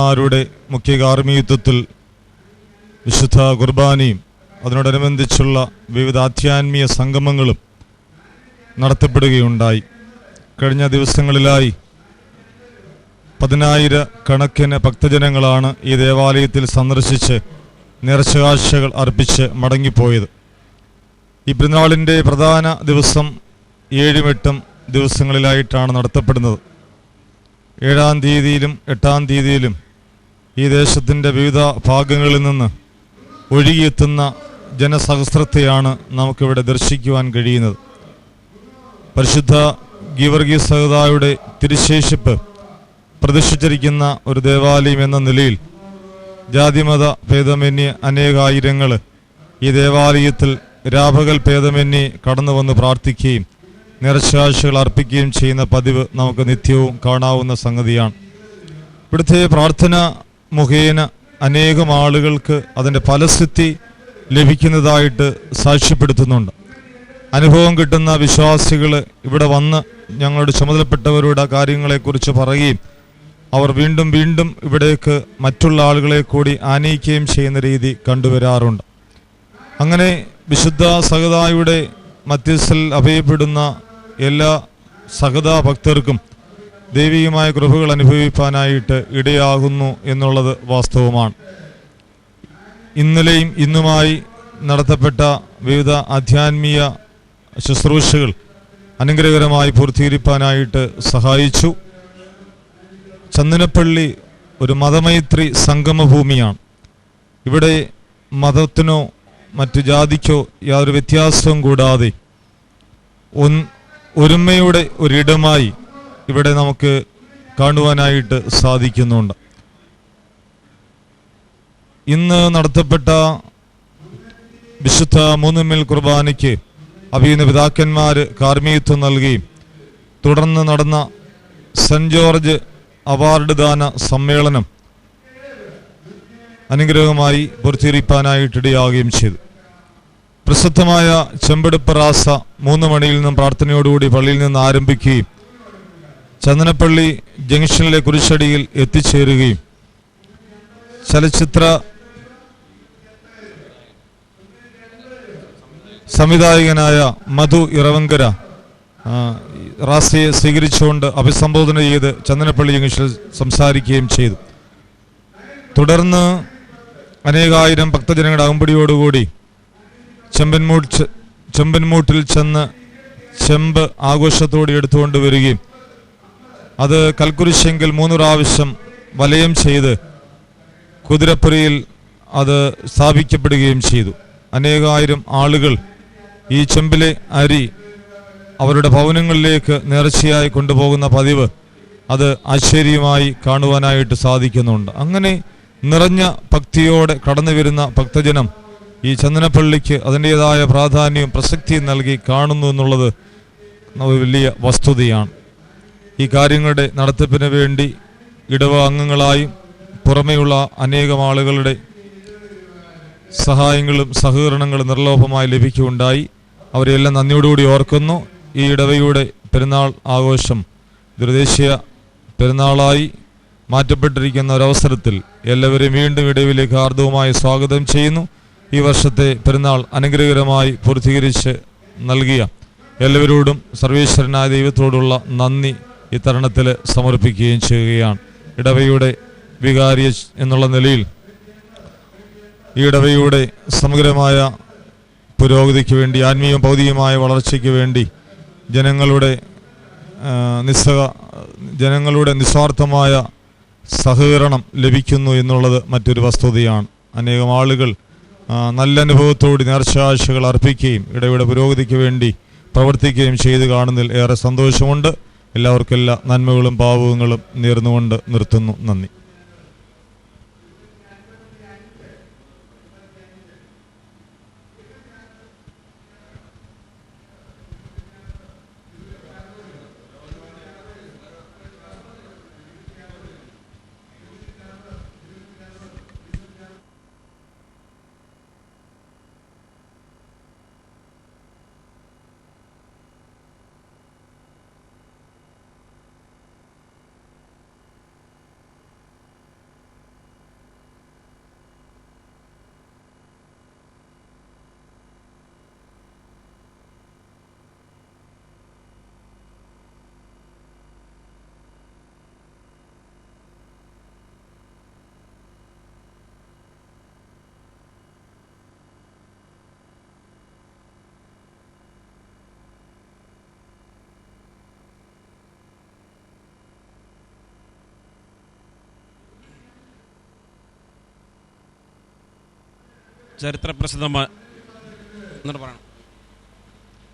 ആരുടെ മുഖ്യ കാർമ്മികത്വത്തിൽ വിശുദ്ധ കുർബാനയും അതിനോടനുബന്ധിച്ചുള്ള വിവിധ ആധ്യാത്മിക സംഗമങ്ങളും നടത്തപ്പെടുകയുണ്ടായി. കഴിഞ്ഞ ദിവസങ്ങളിലായി 10,000 കണക്കിന് ഭക്തജനങ്ങളാണ് ഈ ദേവാലയത്തിൽ സന്ദർശിച്ച് നേർച്ചകാഴ്ചകൾ അർപ്പിച്ച് മടങ്ങിപ്പോയത്. ഈ പെരുന്നാളിൻ്റെ പ്രധാന ദിവസം 7ഉം 8ഉം ദിവസങ്ങളിലായിട്ടാണ് നടത്തപ്പെടുന്നത്. 7-ാം തീയതിയിലും 8-ാം തീയതിയിലും ഈ ദേശത്തിൻ്റെ വിവിധ ഭാഗങ്ങളിൽ നിന്ന് ഒഴുകിയെത്തുന്ന ജനസഹസ്രത്തെയാണ് നമുക്കിവിടെ ദർശിക്കുവാൻ കഴിയുന്നത്. പരിശുദ്ധ ഗീവർഗീസ് സഹോദായുടെ തിരുശേഷിപ്പ് പ്രതിഷ്ഠിച്ചിരിക്കുന്ന ഒരു ദേവാലയം എന്ന നിലയിൽ ജാതിമത ഭേദമന്യേ അനേകായിരങ്ങൾ ഈ ദേവാലയത്തിൽ രാപകൽ ഭേദമന്യേ കടന്നു വന്ന് പ്രാർത്ഥിക്കുകയും നേർച്ചകാഴ്ചകൾ അർപ്പിക്കുകയും ചെയ്യുന്ന പതിവ് നമുക്ക് നിത്യവും കാണാവുന്ന സംഗതിയാണ്. ഇവിടുത്തെ പ്രാർത്ഥന മുഖേന അനേകം ആളുകൾക്ക് അതിൻ്റെ ഫലസിദ്ധി ലഭിക്കുന്നതായിട്ട് സാക്ഷ്യപ്പെടുത്തുന്നുണ്ട്. അനുഭവം കിട്ടുന്ന വിശ്വാസികൾ ഇവിടെ വന്ന് ഞങ്ങളുടെ ചുമതലപ്പെട്ടവരുടെ കാര്യങ്ങളെക്കുറിച്ച് പറയുകയും അവർ വീണ്ടും വീണ്ടും ഇവിടേക്ക് മറ്റുള്ള ആളുകളെ കൂടി ആനയിക്കുകയും ചെയ്യുന്ന രീതി കണ്ടുവരാറുണ്ട്. അങ്ങനെ വിശുദ്ധ സഹദായുടെ മധ്യസ്ഥൽ അഭയപ്പെടുന്ന എല്ലാ സഹദാ ഭക്തർക്കും ദൈവികമായ കൃപകൾ അനുഭവിക്കാനായിട്ട് ഇടയാകുന്നു എന്നുള്ളത് വാസ്തവമാണ്. ഇന്നലെയും ഇന്നുമായി നടത്തപ്പെട്ട വിവിധ ആധ്യാത്മിക ശുശ്രൂഷകൾ അനുഗ്രഹകരമായി പൂർത്തീകരിക്കാനായിട്ട് സഹായിച്ചു. ചന്ദനപ്പള്ളി ഒരു മതമൈത്രി സംഗമഭൂമിയാണ്. ഇവിടെ മതത്തിനോ മറ്റു ജാതിക്കോ യാതൊരു വ്യത്യാസവും കൂടാതെ ഒരുമയുടെ ഒരിടമായി ഇവിടെ നമുക്ക് കാണുവാനായിട്ട് സാധിക്കുന്നുണ്ട്. ഇന്ന് നടത്തപ്പെട്ട വിശുദ്ധ മൂന്നുമേൽ കുർബാനയ്ക്ക് അഭിനന്ദ പിതാക്കന്മാർ കാർമ്മികത്വം നൽകുകയും തുടർന്ന് നടന്ന സെന്റ് ജോർജ് അവാർഡ് ദാന സമ്മേളനം അനുഗ്രഹമായി പൂർത്തീകരിക്കാനായിട്ടിടയാകുകയും ചെയ്തു. പ്രസിദ്ധമായ ചെമ്പെടുപ്പ് റാസ 3 മണിയിൽ നിന്നും പ്രാർത്ഥനയോടുകൂടി പള്ളിയിൽ നിന്ന് ആരംഭിക്കുകയും ചന്ദനപ്പള്ളി ജംഗ്ഷനിലെ കുരിശടിയിൽ എത്തിച്ചേരുകയും ചലച്ചിത്ര സംവിധായകനായ മധു ഇറവങ്കര റാസയെ സ്വീകരിച്ചുകൊണ്ട് അഭിസംബോധന ചെയ്ത് ചന്ദനപ്പള്ളി ജംഗ്ഷനിൽ സംസാരിക്കുകയും ചെയ്തു. തുടർന്ന് അനേകായിരം ഭക്തജനങ്ങളുടെ അകമ്പടിയോടുകൂടി ചെമ്പൻമൂട്ടിൽ ചെന്ന് ചെമ്പ് ആഘോഷത്തോടെ എടുത്തുകൊണ്ട് വരികയും അത് കൽക്കുരിശെങ്കിൽ 3 പ്രാവശ്യം വലയം ചെയ്ത് കുതിരപ്പുരയിൽ അത് സ്ഥാപിക്കപ്പെടുകയും ചെയ്തു. അനേകായിരം ആളുകൾ ഈ ചെമ്പിലെ അരി അവരുടെ ഭവനങ്ങളിലേക്ക് നേർച്ചയായി കൊണ്ടുപോകുന്ന പതിവ് അത് ആശ്ചര്യമായി കാണുവാനായിട്ട് സാധിക്കുന്നുണ്ട്. അങ്ങനെ നിറഞ്ഞ ഭക്തിയോടെ കടന്നു വരുന്ന ഭക്തജനം ഈ ചന്ദനപ്പള്ളിക്ക് അതിൻ്റെതായ പ്രാധാന്യവും പ്രസക്തിയും നൽകി കാണുന്നു എന്നുള്ളത് വലിയ വസ്തുതയാണ്. ഈ കാര്യങ്ങളുടെ നടത്തിപ്പിന് വേണ്ടി ഇടവ അംഗങ്ങളായും പുറമെയുള്ള അനേകം ആളുകളുടെ സഹായങ്ങളും സഹകരണങ്ങളും നിർലോഭമായി ലഭിക്കുകയുണ്ടായി. അവരെല്ലാം നന്ദിയോടുകൂടി ഓർക്കുന്നു. ഈ ഇടവയുടെ പെരുന്നാൾ ആഘോഷം ദുർദേശീയ പെരുന്നാളായി മാറ്റപ്പെട്ടിരിക്കുന്ന ഒരവസരത്തിൽ എല്ലാവരെയും വീണ്ടും ഇടവിലേക്ക് ഹാർദവുമായി സ്വാഗതം ചെയ്യുന്നു. ഈ വർഷത്തെ പെരുന്നാൾ അനുഗ്രഹകരമായി പൂർത്തീകരിച്ച് നൽകിയ എല്ലാവരോടും സർവേശ്വരനായ ദൈവത്തോടുള്ള നന്ദി ഈ തരുണത്തിൽ സമർപ്പിക്കുകയും ചെയ്യുകയാണ്. ഇടവയുടെ വികാരി എന്നുള്ള നിലയിൽ ഈ ഇടവയുടെ സമഗ്രമായ പുരോഗതിക്ക് വേണ്ടി ആത്മീയ ഭൗതികമായ വളർച്ചയ്ക്ക് വേണ്ടി ജനങ്ങളുടെ നിസ്വാർത്ഥമായ സഹകരണം ലഭിക്കുന്നു എന്നുള്ളത് മറ്റൊരു വസ്തുതയാണ്. അനേകം ആളുകൾ നല്ല അനുഭവത്തോടെ നേർച്ചകാഴ്ചകൾ അർപ്പിക്കുകയും ഇടവയുടെ പുരോഗതിക്ക് വേണ്ടി പ്രവർത്തിക്കുകയും ചെയ്ത് കാണുന്നതിൽ ഏറെ സന്തോഷമുണ്ട്. എല്ലാവർക്കും എല്ലാ നന്മകളും ഭാവുകങ്ങളും നേർന്നുകൊണ്ട് നിർത്തുന്നു. നന്ദി.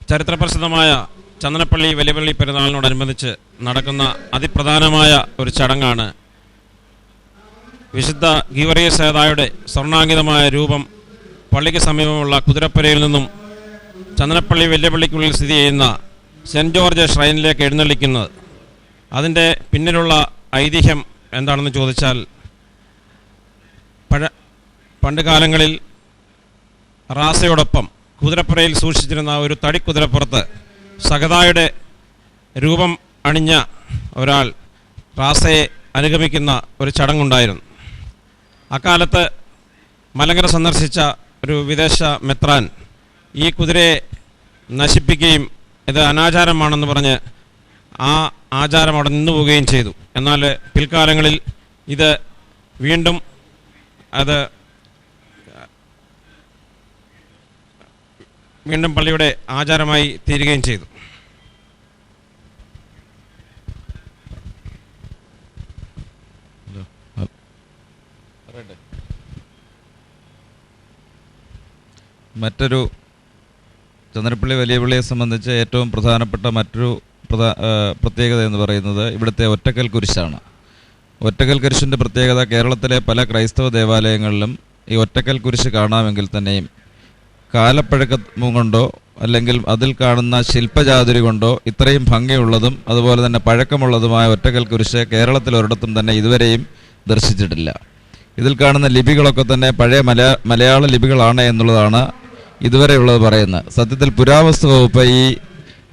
ചരിത്രപ്രസിദ്ധമായ ചന്ദനപ്പള്ളി വലിയപള്ളി പെരുന്നാളിനോടനുബന്ധിച്ച് നടക്കുന്ന അതിപ്രധാനമായ ഒരു ചടങ്ങാണ് വിശുദ്ധ ഗീവർഗീസ് സേതായുടെ സ്വർണ്ണാങ്കിതമായ രൂപം പള്ളിക്ക് സമീപമുള്ള കുതിരപ്പുരയിൽ നിന്നും ചന്ദനപ്പള്ളി വലിയപള്ളിക്കുള്ളിൽ സ്ഥിതി ചെയ്യുന്ന സെൻറ്റ് ജോർജ് ഷ്രൈനിലേക്ക് എഴുന്നള്ളിക്കുന്നത്. അതിൻ്റെ പിന്നിലുള്ള ഐതിഹ്യം എന്താണെന്ന് ചോദിച്ചാൽ, പണ്ട് കാലങ്ങളിൽ റാസയോടൊപ്പം കുതിരപ്പുരയിൽ സൂക്ഷിച്ചിരുന്ന ഒരു തടിക്കുതിരപ്പുറത്ത് സഹതായുടെ രൂപം അണിഞ്ഞ ഒരാൾ റാസയെ അനുഗമിക്കുന്ന ഒരു ചടങ്ങുണ്ടായിരുന്നു. അക്കാലത്ത് മലങ്കര സന്ദർശിച്ച ഒരു വിദേശ മെത്രാൻ ഈ കുതിരയെ നശിപ്പിക്കുകയും ഇത് അനാചാരമാണെന്ന് പറഞ്ഞ് ആ ആചാരം അവിടെ നിന്നു പോവുകയും ചെയ്തു. എന്നാൽ പിൽക്കാലങ്ങളിൽ ഇത് വീണ്ടും പള്ളിയുടെ ആചാരമായി തീരുകയും ചെയ്തു. മറ്റൊരു ചന്ദനപ്പള്ളി വലിയപള്ളിയെ സംബന്ധിച്ച് ഏറ്റവും പ്രധാനപ്പെട്ട മറ്റൊരു പ്രത്യേകത എന്ന് പറയുന്നത് ഇവിടുത്തെ ഒറ്റക്കൽ കുരിശാണ്. ഒറ്റക്കൽ കുരിശിൻ്റെ പ്രത്യേകത, കേരളത്തിലെ പല ക്രൈസ്തവ ദേവാലയങ്ങളിലും ഈ ഒറ്റക്കൽ കുരിശ് കാണാമെങ്കിൽ തന്നെയും കാലപ്പഴക്കം കൊണ്ടോ അല്ലെങ്കിൽ അതിൽ കാണുന്ന ശില്പചാതുരി കൊണ്ടോ ഇത്രയും ഭംഗിയുള്ളതും അതുപോലെ തന്നെ പഴക്കമുള്ളതുമായ ഒറ്റക്കൽ കുരിശ് കേരളത്തിൽ ഒരിടത്തും തന്നെ ഇതുവരെയും ദർശിച്ചിട്ടില്ല. ഇതിൽ കാണുന്ന ലിപികളൊക്കെ തന്നെ പഴയ മലയാള ലിപികളാണ് എന്നുള്ളതാണ് ഇതുവരെയുള്ളത് പറയുന്നത്. സത്യത്തിൽ പുരാവസ്തു വകുപ്പ് ഈ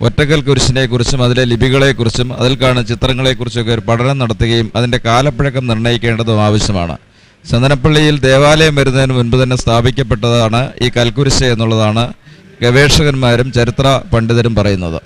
ഒറ്റക്കൽ കുരിശിനെ കുറിച്ചും അതിലെ ലിപികളെക്കുറിച്ചും അതിൽ കാണുന്ന ചിത്രങ്ങളെക്കുറിച്ചൊക്കെ ഒരു പഠനം നടത്തുകയും അതിൻ്റെ കാലപ്പഴക്കം നിർണ്ണയിക്കേണ്ടതും ആവശ്യമാണ്. ചന്ദനപ്പള്ളിയിൽ ദേവാലയം വരുന്നതിന് മുൻപ് തന്നെ സ്ഥാപിക്കപ്പെട്ടതാണ് ഈ കൽക്കുരിശ് എന്നുള്ളതാണ് ഗവേഷകന്മാരും ചരിത്ര പണ്ഡിതരും പറയുന്നത്.